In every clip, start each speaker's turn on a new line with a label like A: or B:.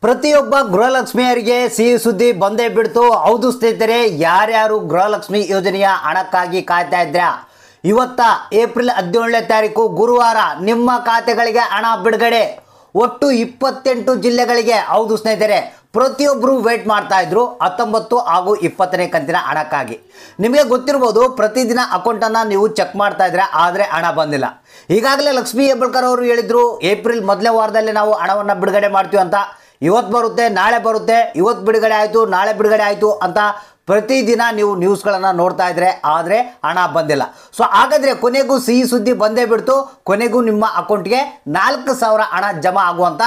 A: ಪ್ರತಿಯೊಬ್ಬ ಗೃಹಲಕ್ಷ್ಮಿಯರಿಗೆ ಸಿಹಿ ಸುದ್ದಿ ಬಂದೇ ಬಿಡ್ತು. ಹೌದು ಸ್ನೇಹಿತರೆ, ಯಾರ್ಯಾರು ಗೃಹಲಕ್ಷ್ಮಿ ಯೋಜನೆಯ ಹಣಕ್ಕಾಗಿ ಕಾಯ್ತಾ ಇದ್ರಾ, ಇವತ್ತ ಏಪ್ರಿಲ್ 17ನೇ ತಾರೀಕು ಗುರುವಾರ ನಿಮ್ಮ ಖಾತೆಗಳಿಗೆ ಹಣ ಬಿಡುಗಡೆ. ಒಟ್ಟು 28 ಜಿಲ್ಲೆಗಳಿಗೆ. ಹೌದು ಸ್ನೇಹಿತರೆ, ಪ್ರತಿಯೊಬ್ಬರು ವೇಟ್ ಮಾಡ್ತಾ ಇದ್ರು 19 ಹಾಗೂ 20ನೇ ಕಂತಿನ ಹಣಕ್ಕಾಗಿ. ನಿಮಗೆ ಗೊತ್ತಿರ್ಬೋದು, ಪ್ರತಿದಿನ ಅಕೌಂಟನ್ನು ನೀವು ಚೆಕ್ ಮಾಡ್ತಾ ಇದ್ರೆ, ಆದರೆ ಹಣ ಬಂದಿಲ್ಲ. ಈಗಾಗಲೇ ಲಕ್ಷ್ಮೀ ಹೆಬ್ಬಾಳ್ಕರ್ ಅವರು ಹೇಳಿದ್ರು, ಏಪ್ರಿಲ್ ಮೊದಲನೇ ವಾರದಲ್ಲಿ ನಾವು ಹಣವನ್ನು ಬಿಡುಗಡೆ ಮಾಡ್ತೀವಿ ಅಂತ. ಇವತ್ತು ಬರುತ್ತೆ, ನಾಳೆ ಬರುತ್ತೆ, ಇವತ್ತು ಬಿಡುಗಡೆ ಆಯಿತು, ನಾಳೆ ಬಿಡುಗಡೆ ಆಯಿತು ಅಂತ ಪ್ರತಿದಿನ ನೀವು ನ್ಯೂಸ್ಗಳನ್ನು ನೋಡ್ತಾ ಇದ್ರೆ, ಆದರೆ ಹಣ ಬಂದಿಲ್ಲ. ಸೊ ಹಾಗಾದರೆ ಕೊನೆಗೂ ಸಿಹಿ ಸುದ್ದಿ ಬಂದೇ ಬಿಡ್ತು. ಕೊನೆಗೂ ನಿಮ್ಮ ಅಕೌಂಟ್ಗೆ 4,000 ಹಣ ಜಮಾ ಆಗುವಂಥ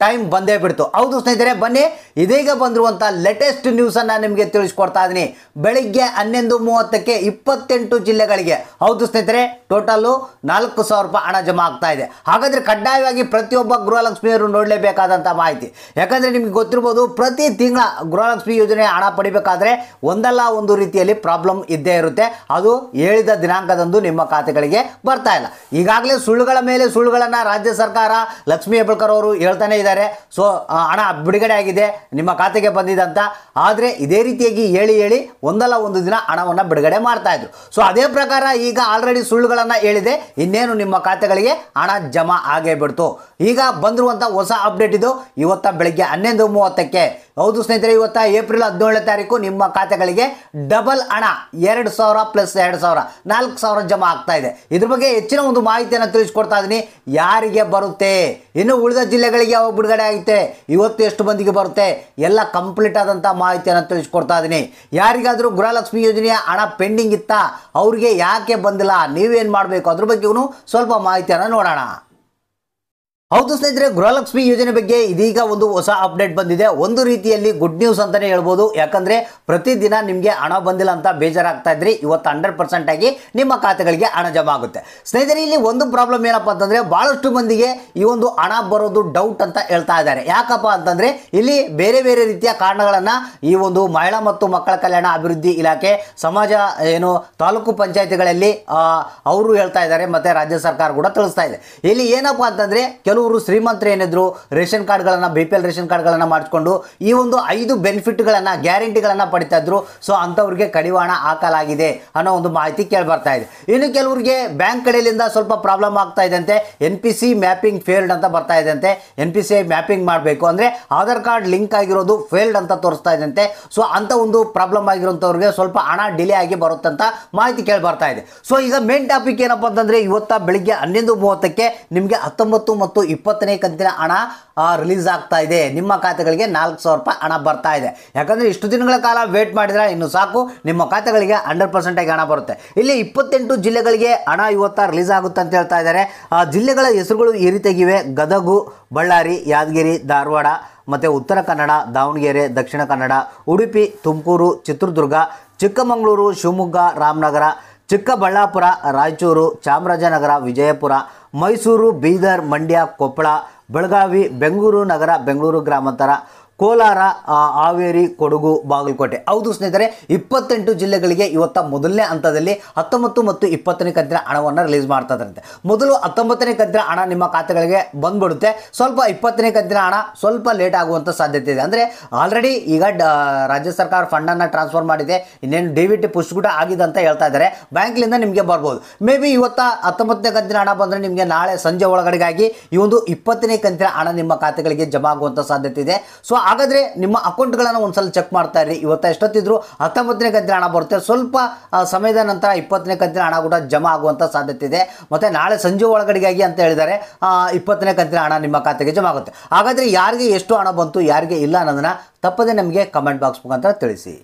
A: ಟೈಮ್ ಬಂದೇ ಬಿಡ್ತು. ಹೌದು ಸ್ನೇಹಿತರೆ, ಬನ್ನಿ ಇದೀಗ ಬಂದಿರುವಂಥ ಲೇಟೆಸ್ಟ್ ನ್ಯೂಸನ್ನು ನಿಮಗೆ ತಿಳಿಸ್ಕೊಡ್ತಾ ಇದ್ದೀನಿ. ಬೆಳಿಗ್ಗೆ 11:30ಕ್ಕೆ 28 ಜಿಲ್ಲೆಗಳಿಗೆ. ಹೌದು ಸ್ನೇಹಿತರೆ, ಟೋಟಲ್ಲು 4,000 ರೂಪಾಯಿ ಹಣ ಜಮಾ ಆಗ್ತಾ ಇದೆ. ಹಾಗಾದರೆ ಕಡ್ಡಾಯವಾಗಿ ಪ್ರತಿಯೊಬ್ಬ ಗೃಹಲಕ್ಷ್ಮಿಯವರು ನೋಡಲೇಬೇಕಾದಂಥ ಮಾಹಿತಿ. ಯಾಕಂದರೆ ನಿಮಗೆ ಗೊತ್ತಿರ್ಬೋದು, ಪ್ರತಿ ತಿಂಗಳ ಗೃಹಲಕ್ಷ್ಮಿ ಯೋಜನೆ ಹಣ ಪಡಿಬೇಕಾದ್ರೆ ಒಂದಲ್ಲ ಒಂದು ರೀತಿಯಲ್ಲಿ ಪ್ರಾಬ್ಲಮ್ ಇದ್ದೇ ಇರುತ್ತೆ. ಅದು ಹೇಳಿದ ದಿನಾಂಕದಂದು ನಿಮ್ಮ ಖಾತೆಗಳಿಗೆ ಬರ್ತಾ ಇಲ್ಲ. ಈಗಾಗಲೇ ಸುಳ್ಳುಗಳ ಮೇಲೆ ಸುಳ್ಳುಗಳನ್ನು ರಾಜ್ಯ ಸರ್ಕಾರ, ಲಕ್ಷ್ಮೀ ಹೆಬ್ಬಾಳ್ಕರ್ ಅವರು ಹೇಳ್ತಾನೆ ಇದ್ದಾರೆ. ಸೊ ಹಣ ಬಿಡುಗಡೆ ಆಗಿದೆ, ನಿಮ್ಮ ಖಾತೆಗೆ ಬಂದಿದೆ ಅಂತ. ಆದರೆ ಇದೇ ರೀತಿಯಾಗಿ ಹೇಳಿ ಒಂದಲ್ಲ ಒಂದು ದಿನ ಹಣವನ್ನು ಬಿಡುಗಡೆ ಮಾಡ್ತಾ ಇದ್ರು. ಸೊ ಅದೇ ಪ್ರಕಾರ ಈಗ ಆಲ್ರೆಡಿ ಸುಳ್ಳುಗಳನ್ನು ಹೇಳಿದೆ, ಇನ್ನೇನು ನಿಮ್ಮ ಖಾತೆಗಳಿಗೆ ಹಣ ಜಮಾ ಆಗೇ ಬಿಡ್ತು. ಈಗ ಬಂದಿರುವಂಥ ಹೊಸ ಅಪ್ಡೇಟ್ ಇದು. ಇವತ್ತ ಬೆಳಗ್ಗೆ 11:30ಕ್ಕೆ. ಹೌದು ಸ್ನೇಹಿತರೆ, ಇವತ್ತ ಏಪ್ರಿಲ್ 17ನೇ ತಾರೀಕು ನಿಮ್ಮ ಖಾತೆಗಳಿಗೆ ಡಬಲ್ ಹಣ 2,000 ಪ್ಲಸ್ 2,000 4,000 ಜಮಾ ಆಗ್ತಾ ಇದೆ. ಇದ್ರ ಬಗ್ಗೆ ಹೆಚ್ಚಿನ ಒಂದು ಮಾಹಿತಿಯನ್ನು ತಿಳಿಸ್ಕೊಡ್ತಾ ಇದ್ದೀನಿ. ಯಾರಿಗೆ ಬರುತ್ತೆ, ಇನ್ನು ಉಳಿದ ಜಿಲ್ಲೆಗಳಿಗೆ ಯಾವಾಗ ಬಿಡುಗಡೆ ಆಗುತ್ತೆ, ಇವತ್ತು ಎಷ್ಟು ಮಂದಿಗೆ ಬರುತ್ತೆ, ಎಲ್ಲ ಕಂಪ್ಲೀಟ್ ಆದಂಥ ಮಾಹಿತಿಯನ್ನು ತಿಳಿಸ್ಕೊಡ್ತಾ ಇದ್ದೀನಿ. ಯಾರಿಗಾದರೂ ಗೃಹಲಕ್ಷ್ಮಿ ಯೋಜನೆಯ ಹಣ ಪೆಂಡಿಂಗ್ ಇತ್ತಾ, ಅವ್ರಿಗೆ ಯಾಕೆ ಬಂದಿಲ್ಲ, ನೀವೇನು ಮಾಡಬೇಕು, ಅದ್ರ ಬಗ್ಗೆಯೂ ಸ್ವಲ್ಪ ಮಾಹಿತಿಯನ್ನು ನೋಡೋಣ. ಹೌದು ಸ್ನೇಹಿತರೆ, ಗೃಹಲಕ್ಷ್ಮಿ ಯೋಜನೆ ಬಗ್ಗೆ ಇದೀಗ ಒಂದು ಹೊಸ ಅಪ್ಡೇಟ್ ಬಂದಿದೆ. ಒಂದು ರೀತಿಯಲ್ಲಿ ಗುಡ್ ನ್ಯೂಸ್ ಅಂತಲೇ ಹೇಳ್ಬೋದು. ಯಾಕಂದರೆ ಪ್ರತಿದಿನ ನಿಮಗೆ ಹಣ ಬಂದಿಲ್ಲ ಅಂತ ಬೇಜಾರಾಗ್ತಾ ಇದ್ರಿ, ಇವತ್ತು 100% ಆಗಿ ನಿಮ್ಮ ಖಾತೆಗಳಿಗೆ ಹಣ ಜಮಾ ಆಗುತ್ತೆ. ಸ್ನೇಹಿತರೆ, ಇಲ್ಲಿ ಒಂದು ಪ್ರಾಬ್ಲಮ್ ಏನಪ್ಪ ಅಂತಂದರೆ, ಭಾಳಷ್ಟು ಮಂದಿಗೆ ಈ ಒಂದು ಹಣ ಬರೋದು ಡೌಟ್ ಅಂತ ಹೇಳ್ತಾ ಇದ್ದಾರೆ. ಯಾಕಪ್ಪ ಅಂತಂದರೆ, ಇಲ್ಲಿ ಬೇರೆ ಬೇರೆ ರೀತಿಯ ಕಾರಣಗಳನ್ನು ಈ ಒಂದು ಮಹಿಳಾ ಮತ್ತು ಮಕ್ಕಳ ಕಲ್ಯಾಣ ಅಭಿವೃದ್ಧಿ ಇಲಾಖೆ, ಸಮಾಜ ಏನು ತಾಲೂಕು ಪಂಚಾಯತಿಗಳಲ್ಲಿ ಅವರು ಹೇಳ್ತಾ ಇದ್ದಾರೆ, ಮತ್ತು ರಾಜ್ಯ ಸರ್ಕಾರ ಕೂಡ ತಿಳಿಸ್ತಾ ಇದೆ. ಇಲ್ಲಿ ಏನಪ್ಪ ಅಂತಂದರೆ, ಕೆಲವರು ಶ್ರೀಮಂತರು ಏನಿದ್ರು ರೇಷನ್ ಕಾರ್ಡ್ಗಳನ್ನು, BPL ರೇಷನ್ ಕಾರ್ಡ್ಗಳನ್ನು ಮಾಡಿಸ್ಕೊಂಡು ಈ ಒಂದು 5 ಬೆನಿಫಿಟ್ಗಳನ್ನು, ಗ್ಯಾರಂಟಿಗಳನ್ನು ಪಡಿತಾ ಇದ್ರು. ಸೊ ಅಂಥವ್ರಿಗೆ ಕಡಿವಾಣ ಹಾಕಲಾಗಿದೆ ಅನ್ನೋ ಒಂದು ಮಾಹಿತಿ ಕೇಳಿ ಬರ್ತಾ ಇದೆ. ಇನ್ನು ಕೆಲವರಿಗೆ ಬ್ಯಾಂಕ್ ಕಡೆಯಿಂದ ಸ್ವಲ್ಪ ಪ್ರಾಬ್ಲಮ್ ಆಗ್ತಾ ಇದೆ ಅಂತೆ. NPC ಮ್ಯಾಪಿಂಗ್ ಫೇಲ್ಡ್ ಅಂತ ಬರ್ತಾ ಇದೆ ಅಂತೆ. NPC ಮ್ಯಾಪಿಂಗ್ ಮಾಡಬೇಕು ಅಂದರೆ ಆಧಾರ್ ಕಾರ್ಡ್ ಲಿಂಕ್ ಆಗಿರೋದು ಫೇಲ್ಡ್ ಅಂತ ತೋರಿಸ್ತಾ ಇದೆ ಅಂತೆ. ಸೊ ಅಂಥ ಒಂದು ಪ್ರಾಬ್ಲಮ್ ಆಗಿರೋಂಥವ್ರಿಗೆ ಸ್ವಲ್ಪ ಹಣ ಡಿಲೇ ಆಗಿ ಬರುತ್ತಂತ ಮಾಹಿತಿ ಕೇಳಿ ಬರ್ತಾ ಇದೆ. ಸೊ ಈಗ ಮೇನ್ ಟಾಪಿಕ್ ಏನಪ್ಪ ಅಂತಂದರೆ, ಇವತ್ತ ಬೆಳಿಗ್ಗೆ 11:30ಕ್ಕೆ ನಿಮಗೆ 19 ಮತ್ತು 20ನೇ ಕಂತಿನ ಹಣ ರಿಲೀಸ್ ಆಗ್ತಾ ಇದೆ. ನಿಮ್ಮ ಖಾತೆಗಳಿಗೆ 4,000 ರೂಪಾಯಿ ಹಣ ಬರ್ತಾ ಇದೆ. ಯಾಕಂದರೆ ಇಷ್ಟು ದಿನಗಳ ಕಾಲ ವೇಟ್ ಮಾಡಿದ್ರೆ ಇನ್ನು ಸಾಕು, ನಿಮ್ಮ ಖಾತೆಗಳಿಗೆ 100% ಆಗಿ ಹಣ ಬರುತ್ತೆ. ಇಲ್ಲಿ 28 ಜಿಲ್ಲೆಗಳಿಗೆ ಹಣ ಇವತ್ತ ರಿಲೀಸ್ ಆಗುತ್ತೆ ಅಂತ ಹೇಳ್ತಾ ಇದ್ದಾರೆ. ಆ ಜಿಲ್ಲೆಗಳ ಹೆಸರುಗಳು ಈ ರೀತಿಯಾಗಿವೆ: ಗದಗು, ಬಳ್ಳಾರಿ, ಯಾದಗಿರಿ, ಧಾರವಾಡ, ಮತ್ತು ಉತ್ತರ ಕನ್ನಡ, ದಾವಣಗೆರೆ, ದಕ್ಷಿಣ ಕನ್ನಡ, ಉಡುಪಿ, ತುಮಕೂರು, ಚಿತ್ರದುರ್ಗ, ಚಿಕ್ಕಮಗಳೂರು, ಶಿವಮೊಗ್ಗ, ರಾಮನಗರ, ಚಿಕ್ಕಬಳ್ಳಾಪುರ, ರಾಯಚೂರು, ಚಾಮರಾಜನಗರ, ವಿಜಯಪುರ, ಮೈಸೂರು, ಬೀದರ್, ಮಂಡ್ಯ, ಕೊಪ್ಪಳ, ಬೆಳಗಾವಿ, ಬೆಂಗಳೂರು ನಗರ, ಬೆಂಗಳೂರು ಗ್ರಾಮಾಂತರ, ಕೋಲಾರ, ಹಾವೇರಿ, ಕೊಡಗು, ಬಾಗಲಕೋಟೆ. ಹೌದು ಸ್ನೇಹಿತರೆ, 28 ಜಿಲ್ಲೆಗಳಿಗೆ ಇವತ್ತ ಮೊದಲನೇ ಹಂತದಲ್ಲಿ 19 ಮತ್ತು 20ನೇ ಕಂತಿನ ಹಣವನ್ನು ರಿಲೀಸ್ ಮಾಡ್ತಾ ಇದ್ದಾರಂತೆ. ಮೊದಲು 19ನೇ ಕಂತಿನ ಹಣ ನಿಮ್ಮ ಖಾತೆಗಳಿಗೆ ಬಂದ್ಬಿಡುತ್ತೆ. ಸ್ವಲ್ಪ 20ನೇ ಕಂತಿನ ಹಣ ಸ್ವಲ್ಪ ಲೇಟ್ ಆಗುವಂಥ ಸಾಧ್ಯತೆ ಇದೆ. ಅಂದರೆ ಆಲ್ರೆಡಿ ಈಗ ರಾಜ್ಯ ಸರ್ಕಾರ ಫಂಡನ್ನು ಟ್ರಾನ್ಸ್ಫರ್ ಮಾಡಿದೆ, ಇನ್ನೇನು DBT ಪುಷ್ ಕೂಡ ಆಗಿದೆ ಅಂತ ಹೇಳ್ತಾ ಇದ್ದಾರೆ. ಬ್ಯಾಂಕ್ಲಿಂದ ನಿಮಗೆ ಬರ್ಬೋದು. ಮೇ ಬಿ ಇವತ್ತ 19ನೇ ಕಂತಿನ ಹಣ ಬಂದರೆ ನಿಮಗೆ ನಾಳೆ ಸಂಜೆ ಒಳಗಡೆಗಾಗಿ ಈ ಒಂದು 20ನೇ ಕಂತಿನ ಹಣ ನಿಮ್ಮ ಖಾತೆಗಳಿಗೆ ಜಮಾ ಆಗುವಂಥ ಸಾಧ್ಯತೆ ಇದೆ. ಸೊ ಹಾಗಾದರೆ ನಿಮ್ಮ ಅಕೌಂಟ್ಗಳನ್ನು ಒಂದ್ಸಲ ಚೆಕ್ ಮಾಡ್ತಾ ಇರಿ. ಇವತ್ತು ಎಷ್ಟೊತ್ತಿದ್ರು 19ನೇ ಕಂತಿನ ಹಣ ಬರುತ್ತೆ. ಸ್ವಲ್ಪ ಸಮಯದ ನಂತರ 20ನೇ ಕಂತಿನ ಹಣ ಕೂಡ ಜಮಾ ಆಗುವಂಥ ಸಾಧ್ಯತೆ ಇದೆ. ಮತ್ತು ನಾಳೆ ಸಂಜೆ ಒಳಗಡೆಗಾಗಿ ಅಂತ ಹೇಳಿದ್ದಾರೆ 20ನೇ ಕಂತಿನ ಹಣ ನಿಮ್ಮ ಖಾತೆಗೆ ಜಮಾ ಆಗುತ್ತೆ. ಹಾಗಾದರೆ ಯಾರಿಗೆ ಎಷ್ಟು ಹಣ ಬಂತು, ಯಾರಿಗೆ ಇಲ್ಲ ಅನ್ನೋದನ್ನು ತಪ್ಪದೆ ನಮಗೆ ಕಮೆಂಟ್ ಬಾಕ್ಸ್ ಮುಖಾಂತರ ತಿಳಿಸಿ.